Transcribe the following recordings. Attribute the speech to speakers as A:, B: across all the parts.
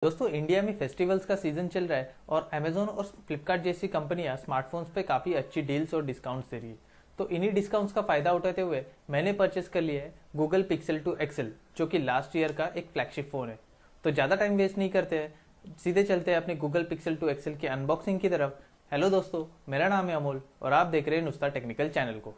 A: दोस्तों इंडिया में फेस्टिवल्स का सीजन चल रहा है और अमेजोन और फ्लिपकार्ट जैसी कंपनियां स्मार्टफोन्स पे काफ़ी अच्छी डील्स और डिस्काउंट्स दे रही है। तो इन्हीं डिस्काउंट्स का फ़ायदा उठाते हुए मैंने परचेस कर लिया है गूगल पिक्सल 2 एक्सेल, जो कि लास्ट ईयर का एक फ्लैगशिप फ़ोन है। तो ज़्यादा टाइम वेस्ट नहीं करते हैं, सीधे चलते हैं अपने गूगल पिक्सल 2 एक्सेल की अनबॉक्सिंग की तरफ। हेलो दोस्तों, मेरा नाम है अमोल और आप देख रहे हैं नुस्ता टेक्निकल चैनल को।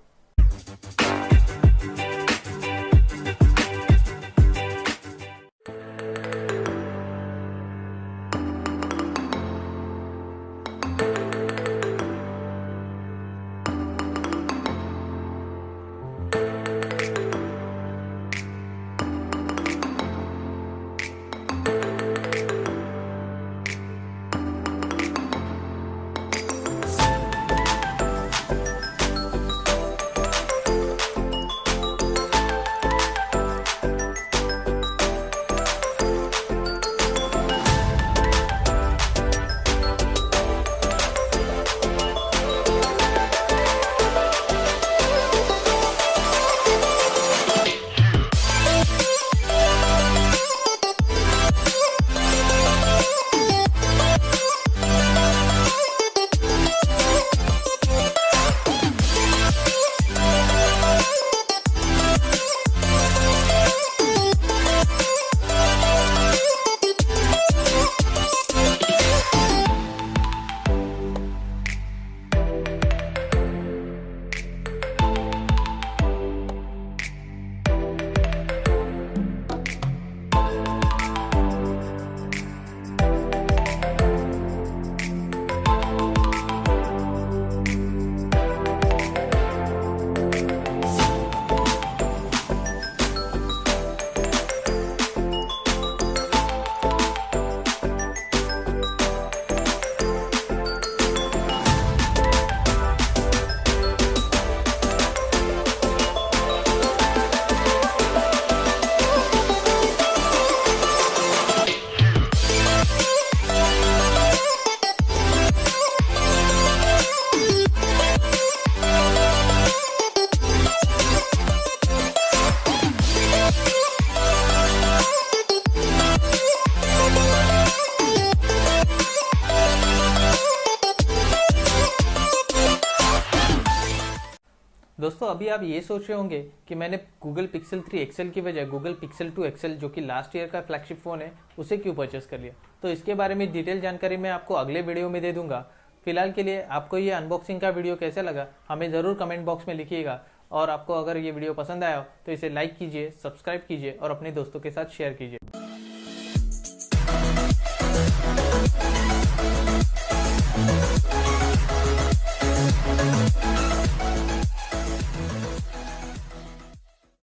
A: दोस्तों अभी आप ये सोच रहे होंगे कि मैंने गूगल पिक्सल 3 एक्सेल की बजाय गूगल पिक्सल 2 एक्सेल, जो कि लास्ट ईयर का फ्लैगशिप फ़ोन है, उसे क्यों परचेस कर लिया। तो इसके बारे में डिटेल जानकारी मैं आपको अगले वीडियो में दे दूंगा। फिलहाल के लिए आपको ये अनबॉक्सिंग का वीडियो कैसा लगा हमें ज़रूर कमेंट बॉक्स में लिखिएगा, और आपको अगर ये वीडियो पसंद आया हो तो इसे लाइक कीजिए, सब्सक्राइब कीजिए और अपने दोस्तों के साथ शेयर कीजिए।